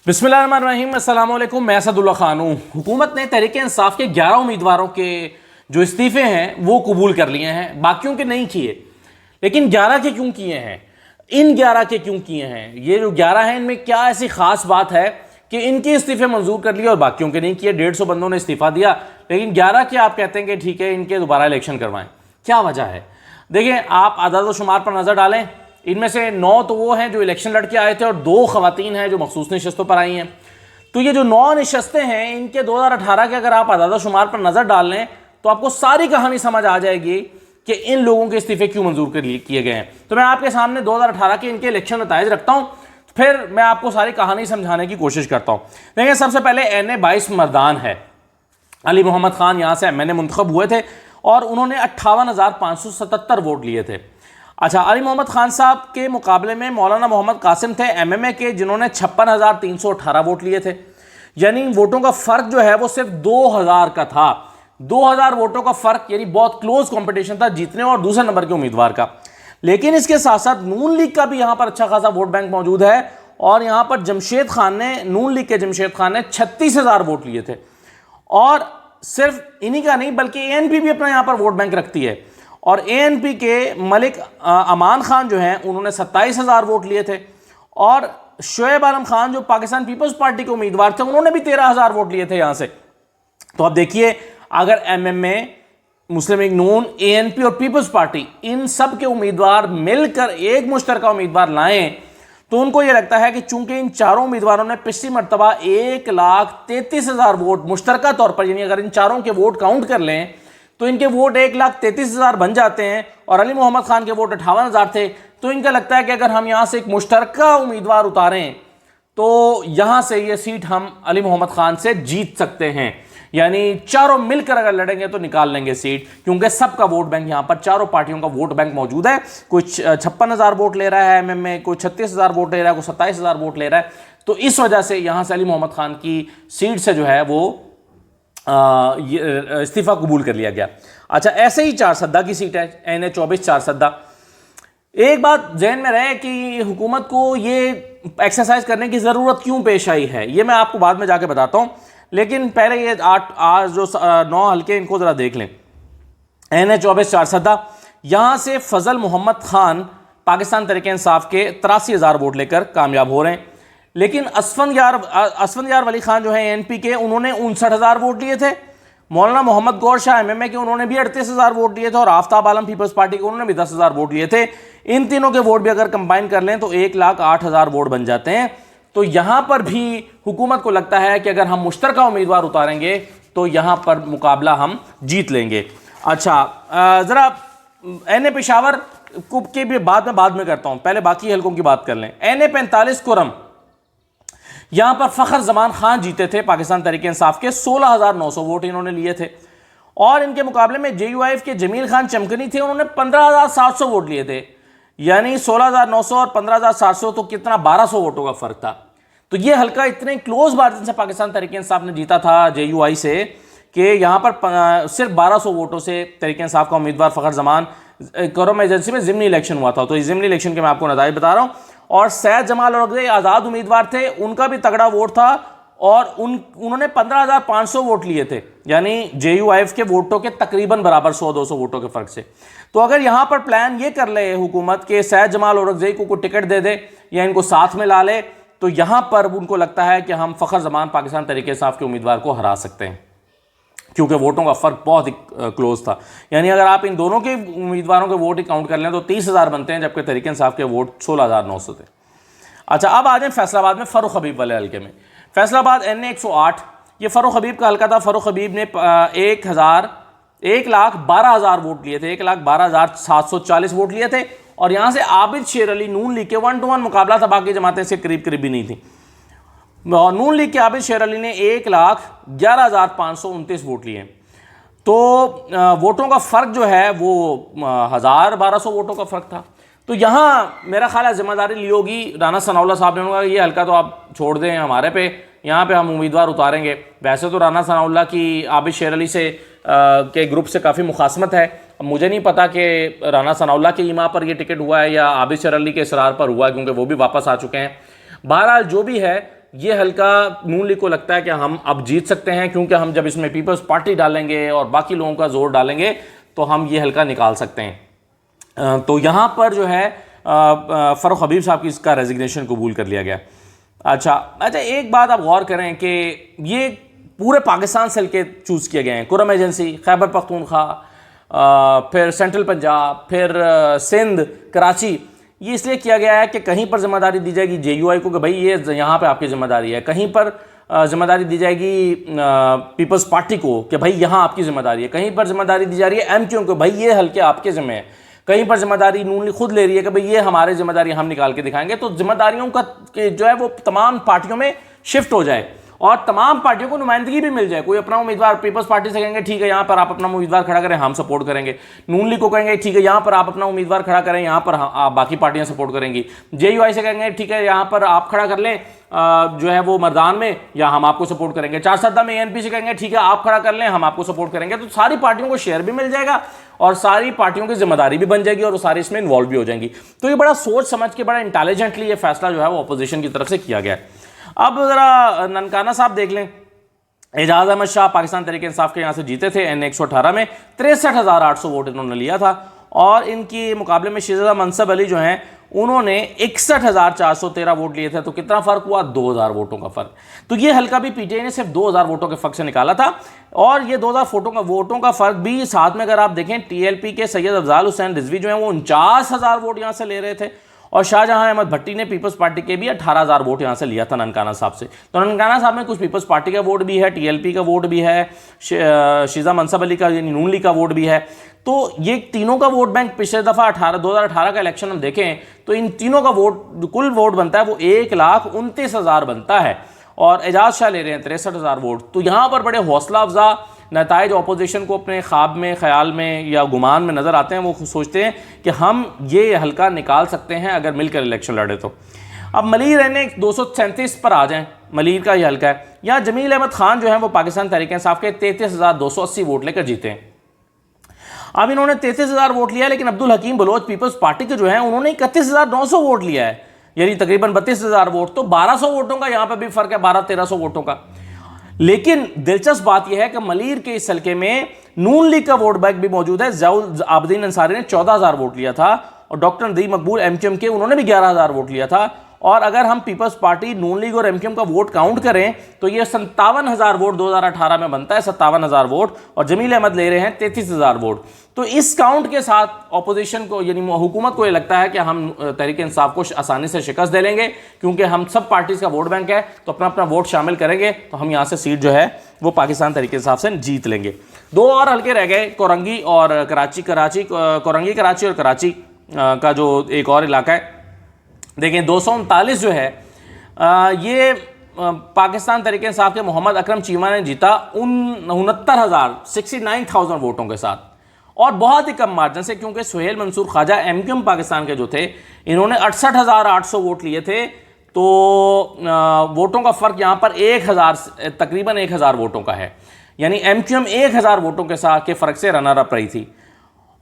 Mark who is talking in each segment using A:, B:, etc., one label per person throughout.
A: बिस्मिल्लाहिर्रहमानिर्रहीम, अस्सलाम वालेकुम। मैं असदुल्ला खान हूँ। हुकूमत ने तहरीक इंसाफ के 11 उम्मीदवारों के जो इस्तीफ़े हैं वो कबूल कर लिए हैं, बाकियों के नहीं किए। लेकिन 11 के क्यों किए हैं, इन 11 के क्यों किए हैं, ये जो 11 हैं इनमें क्या ऐसी ख़ास बात है कि इनके इस्तीफ़े मंजूर कर लिए और बाकियों के नहीं किए। 150 बंदों ने इस्तीफ़ा दिया, लेकिन 11 के आप कहते हैं कि ठीक है इनके दोबारा इलेक्शन करवाएं। क्या वजह है? देखिए, आप आदाद शुमार पर नज़र डालें। इनमें से 9 तो वो हैं जो इलेक्शन लड़के आए थे और 2 खवातीन हैं जो मखसूस नशस्तों पर आई हैं। तो ये जो 9 नशस्तें हैं इनके 2018 के अगर आप आदाद शुमार पर नज़र डाल लें तो आपको सारी कहानी समझ आ जाएगी कि इन लोगों के इस्तीफे क्यों मंजूर कर किए गए हैं। तो मैं आपके सामने 2018 के इनके इलेक्शन नताइज रखता हूँ, फिर मैं आपको सारी कहानी समझाने की कोशिश करता हूँ। देखिए, सबसे पहले NA 22 मर्दान है। अली मोहम्मद खान यहाँ से MNA मुंतखब हुए थे और उन्होंने 58,577 वोट लिए थे। अच्छा, अली मोहम्मद खान साहब के मुकाबले में मौलाना मोहम्मद कासिम थे MMA के, जिन्होंने 56,318 वोट लिए थे। यानी वोटों का फ़र्क जो है वो सिर्फ 2,000 का था। 2,000 वोटों का फ़र्क, यानी बहुत क्लोज कंपटीशन था जीतने और दूसरे नंबर के उम्मीदवार का। लेकिन इसके साथ साथ नून लीग का भी यहाँ पर अच्छा खासा वोट बैंक मौजूद है और यहाँ पर जमशेद खान ने, नून लीग के जमशेद खान ने 36,000 वोट लिए थे। और सिर्फ इन्हीं का नहीं बल्कि ANP भी अपना यहाँ पर वोट बैंक रखती है और ANP के मलिक अमान खान जो हैं उन्होंने 27,000 वोट लिए थे और शोएब आलम खान जो पाकिस्तान पीपल्स पार्टी के उम्मीदवार थे उन्होंने भी 13,000 वोट लिए थे यहाँ से। तो अब देखिए, अगर MMA, मुस्लिम लीग नून, ANP और पीपल्स पार्टी इन सब के उम्मीदवार मिलकर एक मुश्तरका उम्मीदवार लाएं तो उनको यह लगता है कि चूंकि इन चारों उम्मीदवारों ने पिछली मरतबा 1,33,000 वोट मुश्तरका तौर पर, यानी अगर इन चारों के वोट काउंट कर लें तो इनके वोट 1,33,000 बन जाते हैं और अली मोहम्मद खान के वोट 58,000 थे। तो इनका लगता है कि अगर हम यहाँ से एक मुश्तरका उम्मीदवार उतारें तो यहाँ से ये सीट हम अली मोहम्मद खान से जीत सकते हैं। यानी चारों मिलकर अगर लड़ेंगे तो निकाल लेंगे सीट, क्योंकि सबका वोट बैंक यहाँ पर, चारों पार्टियों का वोट बैंक मौजूद है। कोई 56,000 वोट ले रहा है MMA, कोई 36,000 वोट ले रहा है, कोई 27,000 वोट ले रहा है। तो इस वजह से यहाँ से अली मोहम्मद खान की सीट से जो है वो इस्तीफा कबूल कर लिया गया। अच्छा, ऐसे ही चारसद्दा की सीट है, NA 24 चारसद्दा। एक बात जहन में रहे कि हुकूमत को ये एक्सरसाइज करने की ज़रूरत क्यों पेश आई है, ये मैं आपको बाद में जाके बताता हूँ। लेकिन पहले ये आज जो 9 हल्के इनको ज़रा देख लें। NA 24 चारसद्दा, यहाँ से फजल मोहम्मद खान पाकिस्तान तहरीक इंसाफ के 83,000 वोट लेकर कामयाब हो रहे हैं। लेकिन असफंद यार वली खान जो है ANP के, उन्होंने 59,000 वोट लिए थे। मौलाना मोहम्मद गौर शाह MMA के, उन्होंने भी 38,000 वोट लिए थे और आफ्ताब आलम पीपल्स पार्टी के, उन्होंने भी 10,000 वोट लिए थे। इन तीनों के वोट भी अगर कंबाइन कर लें तो 1,08,000 वोट बन जाते हैं। तो यहाँ पर भी हुकूमत को लगता है कि अगर हम मुश्तरका उम्मीदवार उतारेंगे तो यहाँ पर मुकाबला हम जीत लेंगे। अच्छा, ज़रा NA पेशावर के भी बाद में करता हूँ, पहले बाकी हल्कों की बात कर लें। NA 45 कुरम, यहां पर फखर जमान खान जीते थे पाकिस्तान तहरीक इंसाफ के, 16,900 वोट इन्होंने लिए थे। और इनके मुकाबले में JUIF के जमील खान चमकनी थे, उन्होंने 15,700 वोट लिए थे। यानी 16,900 और 15,700, तो कितना, 1,200 वोटों का फर्क था। तो ये हल्का इतने क्लोज मार्जिन से पाकिस्तान तहरीक इंसाफ ने जीता था JUI से कि यहाँ पर सिर्फ 1,200 वोटों से तहरीक इंसाफ का उम्मीदवार फखर जमान, करम एजेंसी में ज़िमनी इलेक्शन हुआ था, तो इस ज़िमनी इलेक्शन के मैं आपको नताइज बता रहा हूँ। और सैयद जमाल औरंगज़ई आज़ाद उम्मीदवार थे, उनका भी तगड़ा वोट था और उन्होंने 15,500 वोट लिए थे। यानी JUIF के वोटों के तकरीबन बराबर 100-200 वोटों के फर्क से। तो अगर यहाँ पर प्लान ये कर ले हुकूमत के सैयद जमाल औरंगज़ई को कोई टिकट दे दे या इनको साथ में ला ले, तो यहाँ पर उनको लगता है कि हम फखर जमान पाकिस्तान तहरीक इंसाफ के उम्मीदवार को हरा सकते हैं, क्योंकि वोटों का फ़र्क बहुत ही क्लोज था। यानी अगर आप इन दोनों के उम्मीदवारों के वोट ही काउंट कर लें तो 30,000 बनते हैं, जबकि तहरीक इंसाफ के वोट 16,900 थे। अच्छा, अब आ जाए फैसलाबाद में फ़ारूक हबीब वाले हल्के में। फैसलाबाद NA 108, ये फ़ारूक हबीब का हल्का था। फ़ारूक हबीब ने 1,12,000 वोट लिए थे, 1,12,740 वोट लिए थे। और यहाँ से आबिद शेर अली, नून लीग के 1-to-1 मुकाबला था, बाकी जमातें से करीब करीब भी नहीं थी। नून लीग के आबिद शेर अली ने 1,11,529 वोट लिए। तो वोटों का फ़र्क जो है वो 1,000-1,200 वोटों का फ़र्क था। तो यहाँ मेरा ख्याल है जिम्मेदारी ली होगी राना सनाउल्ला साहब ने, उन्होंने कहा ये हल्का तो आप छोड़ दें हमारे पे, यहाँ पे हम उम्मीदवार उतारेंगे। वैसे तो राना सनाउल्ला की आबिद शेर अली से के ग्रुप से काफ़ी मुखासमत है। मुझे नहीं पता कि राना सनाउल्ला के ईमा पर यह टिकट हुआ है या आबिद शेर अली के इसरार पर हुआ है, क्योंकि वो भी वापस आ चुके हैं। बहरहाल जो भी है, ये हल्का नून लीग को लगता है कि हम अब जीत सकते हैं, क्योंकि हम जब इसमें पीपल्स पार्टी डालेंगे और बाकी लोगों का जोर डालेंगे तो हम ये हल्का निकाल सकते हैं। तो यहाँ पर जो है फ़ारूक हबीब साहब की इसका रेजिग्नेशन कबूल कर लिया गया। अच्छा, एक बात आप गौर करें कि ये पूरे पाकिस्तान से हल्के चूज़ किए गए हैं। कुरम एजेंसी, खैबर पख्तूनख्वा, फिर सेंट्रल पंजाब, फिर सिंध, कराची। ये इसलिए किया गया है कि कहीं पर जिम्मेदारी दी जाएगी JUI को कि भाई ये यहाँ पे आपकी जिम्मेदारी है, कहीं पर जिम्मेदारी दी जाएगी पीपल्स पार्टी को कि भाई यहाँ आपकी जिम्मेदारी है, कहीं पर जिम्मेदारी दी जा रही है MQM को, भाई ये हल्के आपके जिम्मे है, कहीं पर जिम्मेदारी नून लीग खुद ले रही है कि भाई ये हमारे जिम्मेदारी हम निकाल के दिखाएंगे। तो जिम्मेदारियों का जो है वो तमाम पार्टियों में शिफ्ट हो जाए और तमाम पार्टियों को नुमाइंदगी भी मिल जाए। कोई अपना उम्मीदवार पीपल्स पार्टी से कहेंगे ठीक है यहाँ पर आप अपना उम्मीदवार खड़ा करें, हम सपोर्ट करेंगे। नून लीग को कहेंगे ठीक है यहाँ पर आप अपना उम्मीदवार खड़ा करें, यहाँ पर आप बाकी पार्टियां सपोर्ट करेंगी। JUI से कहेंगे ठीक है यहाँ पर आप खड़ा कर लें जो है वो मर्दान में, या हम आपको सपोर्ट करेंगे। चारसद्दा में ANP से कहेंगे ठीक है आप खड़ा कर लें, हम आपको सपोर्ट करेंगे। तो सारी पार्टियों को शेयर भी मिल जाएगा और सारी पार्टियों की जिम्मेदारी भी बन जाएगी और वो सारी इसमें इन्वॉल्व भी हो जाएंगी। तो ये बड़ा सोच समझ के, बड़ा इंटेलिजेंटली ये फैसला जो है वो अपोजिशन की तरफ से किया गया है। अब जरा ननकाना साहब देख लें। एजाज अहमद शाह पाकिस्तान तहरीक इंसाफ के यहाँ से जीते थे N 118 में, 63,800 वोट इन्होंने लिया था। और इनके मुकाबले में शहजादा मनसब अली जो हैं उन्होंने 61,413 वोट लिए थे। तो कितना फ़र्क हुआ? 2,000 वोटों का फ़र्क। तो ये हल्का भी PTI ने सिर्फ 2,000 वोटों के फ़र्क से निकाला था। और ये 2,000 वोटों का फ़र्क भी साथ में अगर आप देखें TLP के सैयद अफजाल हुसैन रिजवी जो हैं वो 49,000 वोट यहाँ से ले रहे थे और शाहजहां अहमद भट्टी ने पीपल्स पार्टी के भी 18,000 वोट यहाँ से लिया था ननकाना साहब से। तो ननकाना साहब में कुछ पीपल्स पार्टी का वोट भी है, TLP का वोट भी है, शहजादा मनसब अली का यानी नून लीग का वोट भी है। तो ये तीनों का वोट बैंक पिछले दफ़ा 2018 का इलेक्शन हम देखें तो इन तीनों का वोट कुल वोट बनता है वो 1,29,000 बनता है और एजाज शाह ले रहे हैं 63,000 वोट। तो यहाँ पर बड़े हौसला अफजा नताइज अपोजिशन को अपने ख्वाब में, ख्याल में या गुमान में नज़र आते हैं। वो सोचते हैं कि हम ये हल्का निकाल सकते हैं अगर मिलकर इलेक्शन लड़े तो। अब मलिर रहने 237 पर आ जाएं, मलिर का ये हल्का है। यहाँ जमील अहमद खान जो है वो पाकिस्तान तहरीक इंसाफ के 33,280 वोट लेकर जीते हैं। अब इन्होंने 33,000 वोट लिया, लेकिन अब्दुल हकीम बलोच पीपल्स पार्टी के जो है उन्होंने 31,900 वोट लिया है, यानी तकरीबन 32,000 वोट। तो 1,200 वोटों का यहाँ पर भी फर्क है, 1,200-1,300 वोटों का। लेकिन दिलचस्प बात यह है कि मलिर के इस हल्के में नून लीग का वोट बैंक भी मौजूद है। ज़ियाउल आबदीन अंसारी ने 14,000 वोट लिया था और डॉक्टर नदीम मकबूल MQM के उन्होंने भी 11,000 वोट लिया था। और अगर हम पीपल्स पार्टी, नून लीग और MQM का वोट काउंट करें तो ये 57,000 वोट 2018 में बनता है, 57,000 वोट। और जमील अहमद ले रहे हैं 33,000 वोट। तो इस काउंट के साथ अपोजिशन को यानी हुकूमत को ये लगता है कि हम तहरीक इंसाफ को आसानी से शिकस्त दे लेंगे, क्योंकि हम सब पार्टीज का वोट बैंक है तो अपना अपना वोट शामिल करेंगे तो हम यहाँ से सीट जो है वो पाकिस्तान तहरीक इंसाफ से जीत लेंगे। 2 और हल्के रह गए, कोरंगी और कराची। कोरंगी, कराची और कराची का जो एक और इलाका है, देखें 239 जो है ये पाकिस्तान तहरीक इंसाफ के मोहम्मद अकरम चीमा ने जीता 69,000 वोटों के साथ और बहुत ही कम मार्जिन से, क्योंकि सुहेल मंसूर ख्वाजा MQM पाकिस्तान के जो थे इन्होंने 68,800 वोट लिए थे। तो वोटों का फ़र्क यहाँ पर 1,000 तकरीबन 1,000 वोटों का है, यानी MQM 1,000 वोटों के साथ के फ़र्क से रनर अप रही थी।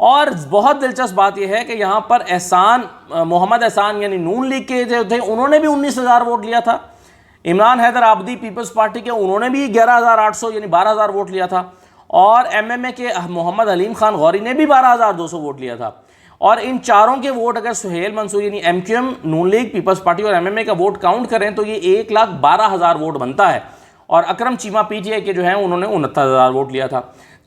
A: और बहुत दिलचस्प बात यह है कि यहाँ पर मोहम्मद एहसान यानी नून लीग के जो थे उन्होंने भी 19,000 वोट लिया था। इमरान हैदर आबदी पीपल्स पार्टी के उन्होंने भी 11,800 यानी 12,000 वोट लिया था। और MMA के मोहम्मद हलीम खान गौरी ने भी 12,200 वोट लिया था। और इन चारों के वोट अगर सुहेल मंसूर यानी MQM, नून लीग, पीपल्स पार्टी और MMA का वोट काउंट करें तो ये 1,12,000 वोट बनता है। और अकरम चीमा PTI के जो हैं उन्होंने 69,000 वोट लिया था।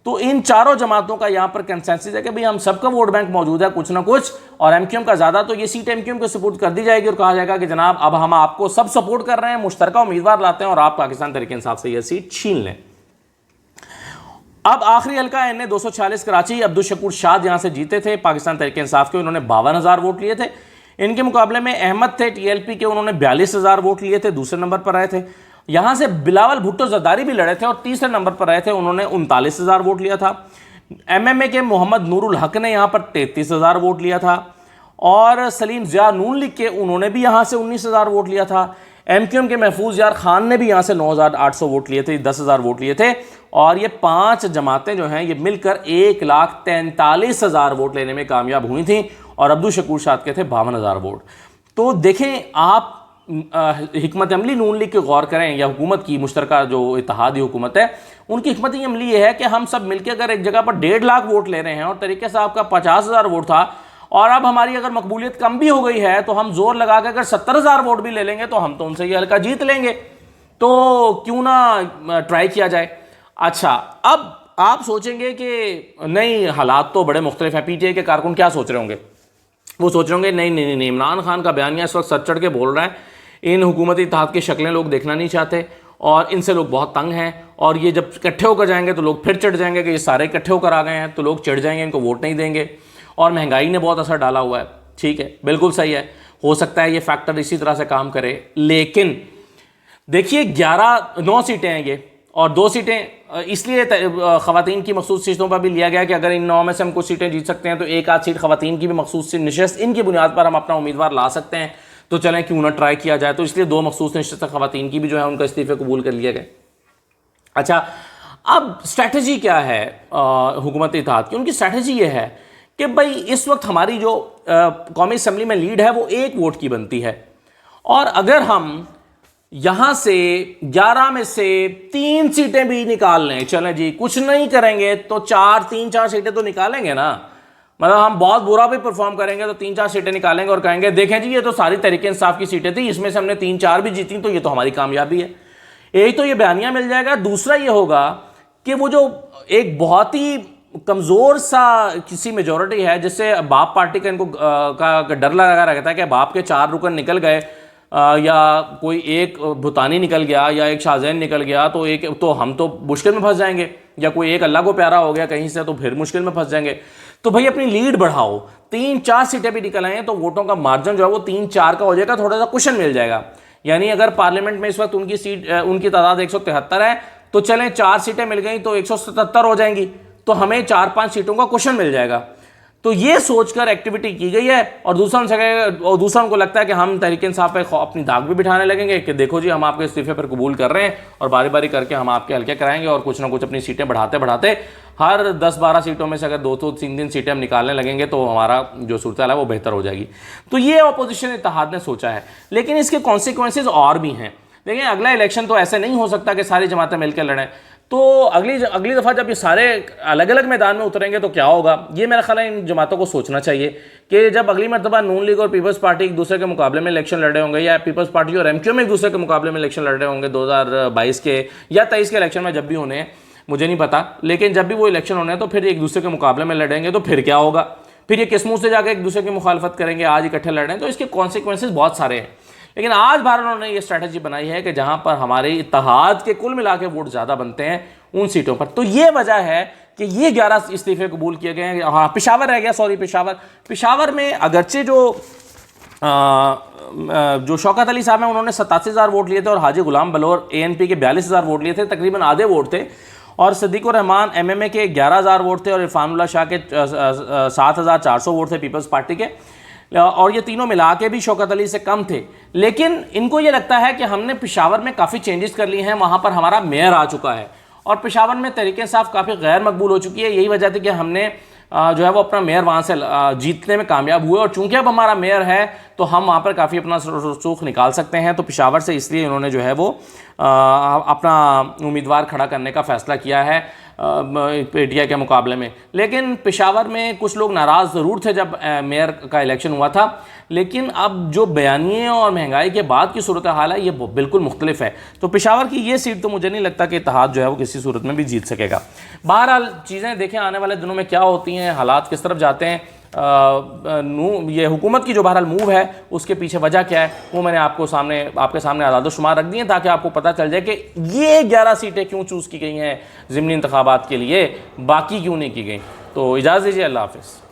A: तो इन चारों जमातों का यहाँ पर कंसेंसस है कि भाई हम सबका वोट बैंक मौजूद है कुछ ना कुछ, और MQM का ज़्यादा, तो ये सीट MQM को सपोर्ट कर दी जाएगी और कहा जाएगा कि जनाब अब हम आपको सब सपोर्ट कर रहे हैं, मुश्तरका उम्मीदवार लाते हैं और आप पाकिस्तान तहरीक इंसाफ से यह सीट छीन लें। अब आखिरी हल्का NA 246 कराची। अब्दुल शकूर शाद यहाँ से जीते थे पाकिस्तान तहरीक इंसाफ के, उन्होंने 52,000 वोट लिए थे। इनके मुकाबले में अहमद थे TLP के, उन्होंने 42,000 वोट लिए थे, दूसरे नंबर पर रहे थे। यहाँ से बिलावल भुट्टो जरदारी भी लड़े थे और तीसरे नंबर पर रहे थे, उन्होंने 39,000 वोट लिया था। MMA के मोहम्मद नूरुल हक ने यहाँ पर 33,000 वोट लिया था और सलीम ज़िया नून लीग के उन्होंने भी यहाँ से 19,000 वोट लिया था। MQM के महफूज यार खान ने भी यहाँ से 9,800 वोट लिए थे, 10,000 वोट लिए थे। और ये 5 जमातें जो हैं ये मिलकर 1,43,000 वोट लेने में कामयाब हुई थी और अब्दुल शकूर शाद के थे 52,000 वोट। तो देखें आप हिकमत अमली नून लीग की गौर करें या हुकूमत की मुश्तरका जो इत्तेहादी हुकूमत है, उनकी हिकमत अमली ये है कि हम सब मिलकर अगर एक जगह पर 1.5 लाख वोट ले रहे हैं और तरीके साहब का 50,000 वोट था और अब हमारी अगर मकबूलियत कम भी हो गई है तो हम जोर लगा कर अगर 70,000 वोट भी ले लेंगे तो हम तो उनसे ये हल्का जीत लेंगे, तो क्यों ना ट्राई किया जाए। अच्छा, अब आप सोचेंगे कि नहीं हालात तो बड़े मुख्तलिफ हैं। पीटीआई के कारकुन क्या सोच रहे होंगे? वो सोच रहे होंगे नहीं नहीं नहीं, इमरान खान का बयानिया इस वक्त सर चढ़ के बोल रहा है, इन हुकूमती इत्तेहाद की शक्लें लोग देखना नहीं चाहते और इनसे लोग बहुत तंग हैं, और ये जब इकट्ठे होकर जाएंगे तो लोग फिर चढ़ जाएंगे कि ये सारे इकट्ठे होकर आ गए हैं, तो लोग चढ़ जाएंगे, इनको वोट नहीं देंगे। और महंगाई ने बहुत असर डाला हुआ है, ठीक है, बिल्कुल सही है, हो सकता है ये फैक्टर इसी तरह से काम करे। लेकिन देखिए 9 सीटें हैं ये, और 2 सीटें इसलिए ख़वातीन की मखसूस सीटों पर भी लिया गया कि अगर इन 9 में से हम कुछ सीटें जीत सकते हैं तो एक आध सीट ख़वातीन की भी मखसूस नशिस्त इनकी बुनियाद पर हम अपना उम्मीदवार ला सकते हैं, तो चलें क्यों ना ट्राई किया जाए। तो इसलिए 2 मखसूस नशिस्त ख़वातीन की भी जो है उनका इस्तीफ़े कबूल कर लिया गया। अच्छा, अब स्ट्रैटेजी क्या है हुकूमत इत्तेहाद की? उनकी स्ट्रैटेजी ये है कि भाई इस वक्त हमारी जो कौमी असम्बली में लीड है वो 1 वोट की बनती है, और अगर हम यहां से 11 में से 3 सीटें भी निकाल लें, चलें जी कुछ नहीं करेंगे तो 3-4 सीटें तो निकालेंगे ना, मतलब हम बहुत बुरा भी परफॉर्म करेंगे तो 3-4 सीटें निकालेंगे और कहेंगे देखें जी ये तो सारी तहरीक इंसाफ की सीटें थी, इसमें से हमने 3-4 भी जीती, तो ये तो हमारी कामयाबी है। एक तो ये बयानिया मिल जाएगा, दूसरा ये होगा कि वो जो एक बहुत ही कमज़ोर सा किसी मेजॉरिटी है जिससे बाप पार्टी का इनको का डर लगा रहता है कि बाप के 4 रुकन निकल गए या कोई एक भूतानी निकल गया या एक शाहजैन निकल गया तो हम तो मुश्किल में फंस जाएंगे, या कोई एक अल्लाह को प्यारा हो गया कहीं से तो फिर मुश्किल में फंस जाएंगे। तो भाई अपनी लीड बढ़ाओ, 3-4 सीटें भी निकल आए तो वोटों का मार्जिन जो है वो 3-4 का हो जाएगा, थोड़ा सा कुशन मिल जाएगा। यानी अगर पार्लियामेंट में इस वक्त उनकी तादाद 173 है तो चलें 4 सीटें मिल गई तो 177 हो जाएंगी, तो हमें 4-5 सीटों का कुशन मिल जाएगा। तो ये सोचकर एक्टिविटी की गई है, और दूसरा उनको लगता है कि हम तहरीक इंसाफ पे अपनी दाग भी बिठाने लगेंगे कि देखो जी हम आपके इस्तीफे पर कबूल कर रहे हैं और बारी बारी करके हम आपके हल्के कराएंगे, और कुछ ना कुछ अपनी सीटें बढ़ाते बढ़ाते हर 10-12 सीटों में से अगर 2-3 सीटें हम निकालने लगेंगे तो हमारा जो सूरत है वो बेहतर हो जाएगी। तो ये अपोजिशन इत्तेहाद ने सोचा है, लेकिन इसके कॉन्सिक्वेंसेज और भी हैं। देखिए अगला इलेक्शन तो ऐसे नहीं हो सकता कि सारी जमातें मिलकर लड़ें, तो अगली दफ़ा जब ये सारे अलग अलग मैदान में उतरेंगे तो क्या होगा, ये मेरा ख्याल है इन जमातों को सोचना चाहिए कि जब अगली मरतबा नून लीग और पीपल्स पार्टी एक दूसरे के मुकाबले में इलेक्शन लड़ रहे होंगे, या पीपल्स पार्टी और एमक्यूएम एक दूसरे के मुकाबले में इलेक्शन लड़ रहे होंगे 2022 के या 23 के इलेक्शन में, जब भी होने हैं मुझे नहीं पता, लेकिन जब भी वो इलेक्शन होने हैं तो फिर एक दूसरे के मुकाबले में लड़ेंगे तो फिर क्या होगा, फिर ये किस मुँह से जाकर एक दूसरे की मुखालफत करेंगे, आज इकट्ठे लड़ रहे हैं, तो इसके कॉन्सिक्वेंसेज बहुत सारे हैं। लेकिन आज भारत ने यह स्ट्रैटेजी बनाई है कि जहां पर हमारे इत्तेहाद के कुल मिला के वोट ज़्यादा बनते हैं उन सीटों पर, तो ये वजह है कि ये 11 इस्तीफे कबूल किए गए हैं। हाँ पेशावर रह गया, सॉरी पेशावर में अगरचे जो शौकत अली साहब हैं उन्होंने 87,000 वोट लिए थे और हाजी गुलाम बलोर ANP के 42,000 वोट लिए थे, तकरीबन आधे वोट थे, और सदीकुर रहमान MMA के 11,000 वोट थे और इरफानुल्लाह शाह के 7,400 वोट थे पीपल्स पार्टी के, और ये तीनों मिला के भी शौकत अली से कम थे। लेकिन इनको ये लगता है कि हमने पेशावर में काफ़ी चेंजेस कर लिए हैं, वहाँ पर हमारा मेयर आ चुका है और पेशावर में तहरीक इंसाफ काफ़ी गैर मकबूल हो चुकी है। यही वजह थी कि हमने जो है वो अपना मेयर वहाँ से जीतने में कामयाब हुए, और चूंकि अब हमारा मेयर है तो हम वहाँ पर काफ़ी अपना रसूख निकाल सकते हैं। तो पेशावर से इसलिए इन्होंने जो है वो अपना उम्मीदवार खड़ा करने का फ़ैसला किया है PTI के मुकाबले में। लेकिन पेशावर में कुछ लोग नाराज़ ज़रूर थे जब मेयर का इलेक्शन हुआ था, लेकिन अब जो बयानिए और महंगाई के बाद की सूरत हाल है ये बिल्कुल मुख्तलिफ है। तो पेशावर की ये सीट तो मुझे नहीं लगता कि इत्तेहाद जो है वो किसी सूरत में भी जीत सकेगा। बहरहाल चीज़ें देखें आने वाले दिनों में क्या होती हैं, हालात किस तरफ जाते हैं। ये हुकूमत की जो बहरहाल मूव है उसके पीछे वजह क्या है वो मैंने आपके सामने आदाद शुमार रख दिए ताकि आपको पता चल जाए कि ये 11 सीटें क्यों चूज़ की गई हैं ज़िमनी इंतखाबात के लिए, बाकी क्यों नहीं की गई। तो इजाज़त दीजिए, अल्लाह हाफ़िज़।